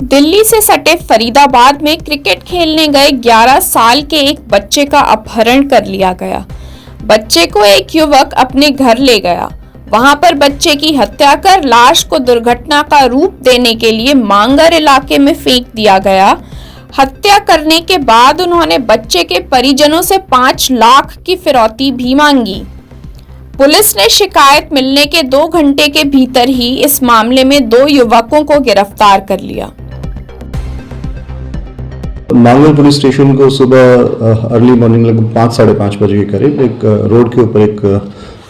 दिल्ली से सटे फरीदाबाद में क्रिकेट खेलने गए 11 साल के एक बच्चे का अपहरण कर लिया गया। बच्चे को एक युवक अपने घर ले गया। वहां पर बच्चे की हत्या कर लाश को दुर्घटना का रूप देने के लिए मांगर इलाके में फेंक दिया गया। हत्या करने के बाद उन्होंने बच्चे के परिजनों से 5 लाख की फिरौती भी मांगी। पुलिस ने शिकायत मिलने के 2 घंटे के भीतर ही इस मामले में 2 युवकों को गिरफ्तार कर लिया। मांगल पुलिस स्टेशन को सुबह अर्ली मॉर्निंग लगभग 5-5:30 बजे के करीब एक रोड के ऊपर एक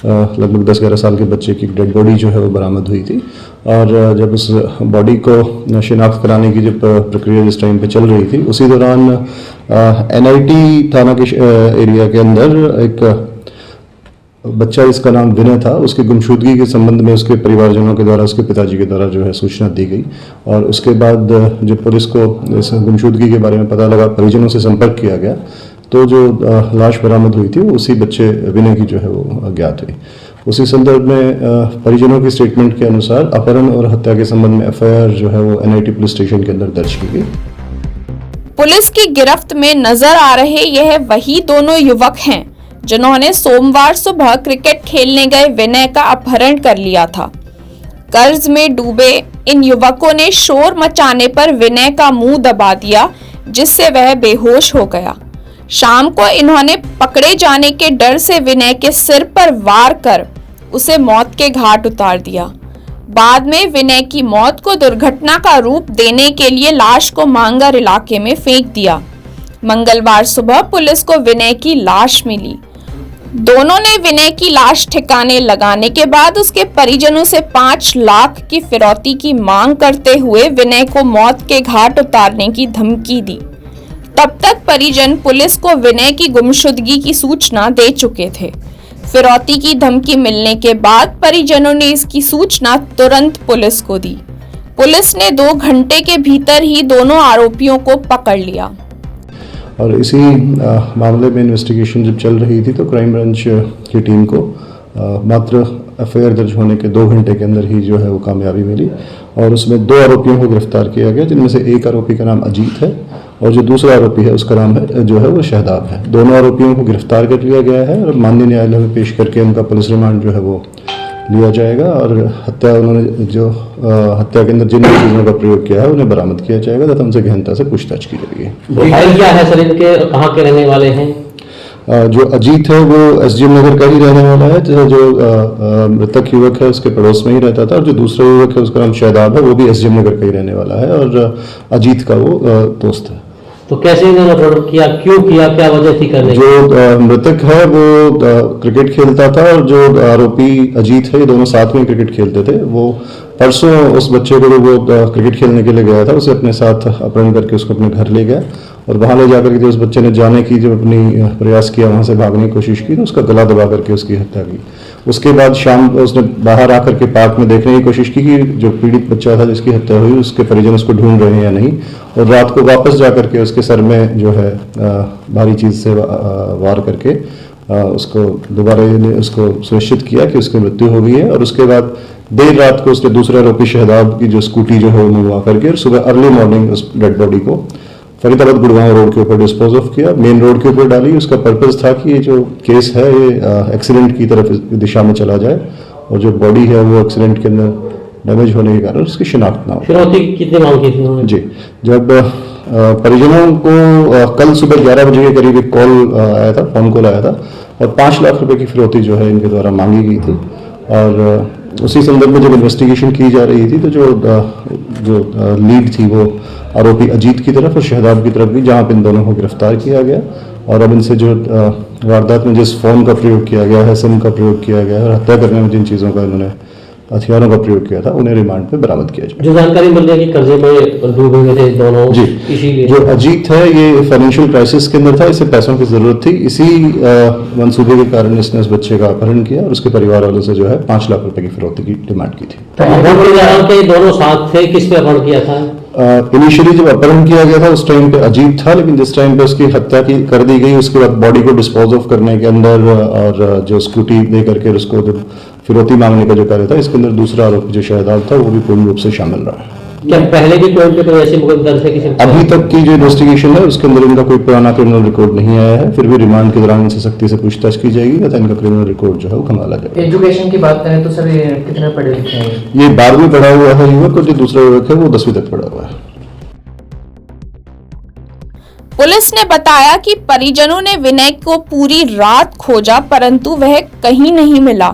लगभग 10-11 साल के बच्चे की डेड बॉडी जो है वो बरामद हुई थी। और जब उस बॉडी को शिनाख्त कराने की जब प्रक्रिया जिस टाइम पे चल रही थी, उसी दौरान NIT थाना के एरिया के अंदर एक बच्चा, इसका नाम विनय था, उसकी गुमशुदगी के संबंध में उसके परिवारजनों के द्वारा, उसके पिताजी के द्वारा जो है सूचना दी गई। और उसके बाद जब पुलिस को इस गुमशुदगी के बारे में पता लगा, परिजनों से संपर्क किया गया, तो जो लाश बरामद हुई थी वो उसी बच्चे विनय की जो है वो ज्ञात हुई। उसी संदर्भ में परिजनों की स्टेटमेंट के अनुसार अपहरण और हत्या के संबंध में FIR जो है वो NIT पुलिस स्टेशन के अंदर दर्ज की गई। पुलिस की गिरफ्त में नजर आ रहे यह वही दोनों युवक हैं जिन्होंने सोमवार सुबह क्रिकेट खेलने गए विनय का अपहरण कर लिया था। कर्ज में डूबे इन युवकों ने शोर मचाने पर विनय का मुंह दबा दिया, जिससे वह बेहोश हो गया। शाम को इन्होंने पकड़े जाने के डर से विनय के सिर पर वार कर उसे मौत के घाट उतार दिया। बाद में विनय की मौत को दुर्घटना का रूप देने के लिए लाश को मांगर इलाके में फेंक दिया। मंगलवार सुबह पुलिस को विनय की लाश मिली। दोनों ने विनय की लाश ठिकाने लगाने के बाद उसके परिजनों से 5 लाख की फिरौती की मांग करते हुए विनय को मौत के घाट उतारने की धमकी दी। तब तक परिजन पुलिस को विनय की गुमशुदगी की सूचना दे चुके थे। फिरौती की धमकी मिलने के बाद परिजनों ने इसकी सूचना तुरंत पुलिस को दी। पुलिस ने 2 घंटे के भीतर ही दोनों आरोपियों को पकड़ लिया। और इसी मामले में इन्वेस्टिगेशन जब चल रही थी तो क्राइम ब्रांच की टीम को मात्र FIR दर्ज होने के 2 घंटे के अंदर ही जो है वो कामयाबी मिली। और उसमें 2 आरोपियों को गिरफ्तार किया गया, जिनमें से एक आरोपी का नाम अजीत है और जो दूसरा आरोपी है उसका नाम है जो है वो शहदाब है। दोनों आरोपियों को गिरफ्तार कर लिया गया है और माननीय न्यायालय में पेश करके उनका पुलिस रिमांड जो है वो लिया जाएगा। और उन्होंने जो हत्या के अंदर जिन चीज़ों का प्रयोग किया है उन्हें बरामद किया जाएगा तथा उनसे गहनता से पूछताछ की जाएगी। क्या है सर, इनके कहाँ के रहने वाले हैं? जो अजीत है वो SGM नगर का ही रहने वाला है। जो मृतक युवक है उसके पड़ोस में ही रहता था। और जो दूसरा युवक है उसका नाम शहदाब है, वो भी SGM नगर का ही रहने वाला है और अजीत का वो दोस्त है। तो कैसे इन्होंने अपहरण किया, क्यों किया, क्या वजह थी करने की? जो मृतक है वो क्रिकेट खेलता था और जो आरोपी अजीत है, ये दोनों साथ में क्रिकेट खेलते थे। वो परसों उस बच्चे को जो वो क्रिकेट खेलने के लिए गया था, उसे अपने साथ अपहरण करके उसको अपने घर ले गया और वहां ले जाकर के उस बच्चे ने जाने की जब अपनी प्रयास किया, वहां से भागने की कोशिश की तो उसका गला दबा करके उसकी हत्या की। उसके बाद शाम उसने बाहर आकर के पार्क में देखने की कोशिश की कि जो पीड़ित बच्चा था जिसकी हत्या हुई उसके परिजन उसको ढूंढ रहे हैं या नहीं। और रात को वापस जाकर के उसके सर में जो है भारी चीज़ से वार करके उसको दोबारा उसको सुनिश्चित किया कि उसकी मृत्यु हो गई है। और उसके बाद देर रात को उसने दूसरे आरोपी शहदाब की जो स्कूटी जो है वो मंगवा करके और सुबह अर्ली मॉर्निंग उस डेड बॉडी को फरीदाबाद गुड़गांव रोड के ऊपर डिस्पोज ऑफ किया, मेन रोड के ऊपर डाली। उसका पर्पस था कि ये जो केस है ये एक्सीडेंट की तरफ दिशा में चला जाए और जो बॉडी है वो एक्सीडेंट के अंदर डैमेज होने के कारण उसकी शिनाख्त ना हो। फिरौती कितनी मांग की थी? जी, जब परिजनों को कल सुबह 11 बजे के करीब एक कॉल आया था, फोन कॉल आया था और 5 लाख रुपए की फिरौती जो है इनके द्वारा मांगी गई थी। और उसी संदर्भ में जब इन्वेस्टिगेशन की जा रही थी तो जो लीड थी वो आरोपी अजीत की तरफ और शहदाब की तरफ भी, जहां पे इन दोनों को गिरफ्तार किया गया। और अब इनसे जो वारदात में जिस फोन का प्रयोग किया गया है, सिम का प्रयोग किया गया है और हत्या करने में जिन चीज़ों का इन्होंने हथियारों का प्रयोग किया था, उन्हें रिमांड पे बरामद किया जाए। जो जानकारी मिल रही है कि कर्जे में डूबे हुए थे दोनों, जी, इसीलिए जो अजीत है ये फाइनेंशियल क्राइसिस के अंदर था, इसे पैसों की जरूरत थी। इसी मंसूबे के कारण इसने उस बच्चे का अपहरण किया और उसके परिवार वालों से जो है 5 लाख रुपए की फिरौती की डिमांड की थी। तो अपहरण के दोनों साथ थे, किस पे अपहरण किया था? इनिशियली जब अपहरण किया गया था उस टाइम पे अजीत था, लेकिन जिस टाइम पे उसकी हत्या की कर दी गई उसके बाद बॉडी को डिस्पोज ऑफ करने के अंदर और जो स्कूटी दे करके उसको फिरौती मांगने का जो कार्य था, इसके अंदर दूसरा आरोपी जो शहदाब था वो भी पूर्ण रूप से शामिल रहा। क्या पहले भी कोर्ट में कोई ऐसी मुकदमा दर्ज है किसी अभी तक की जो इन्वेस्टिगेशन है उसके अंदर इनका कोई पुराना क्रिमिनल रिकॉर्ड नहीं आया है। फिर भी रिमांड के दौरान इनसे सख्ती से पूछताछ की जाएगी तथा इनका क्रिमिनल रिकॉर्ड जो है वो खंगाला जाएगा। एजुकेशन की बात करें तो सर ये कितने पढ़े लिखे हैं? ये 12वीं पढ़ा हुआ है युवक, और जो दूसरा युवक है वो 10वीं तक पढ़ा हुआ है। पुलिस ने बताया कि परिजनों ने विनय को पूरी रात खोजा परंतु वह कहीं नहीं मिला,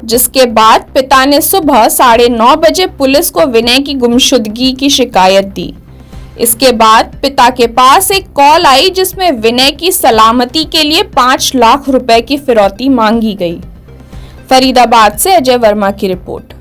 जिसके बाद पिता ने सुबह 9:30 बजे पुलिस को विनय की गुमशुदगी की शिकायत दी। इसके बाद पिता के पास एक कॉल आई जिसमें विनय की सलामती के लिए 5 लाख रुपए की फिरौती मांगी गई। फरीदाबाद से अजय वर्मा की रिपोर्ट।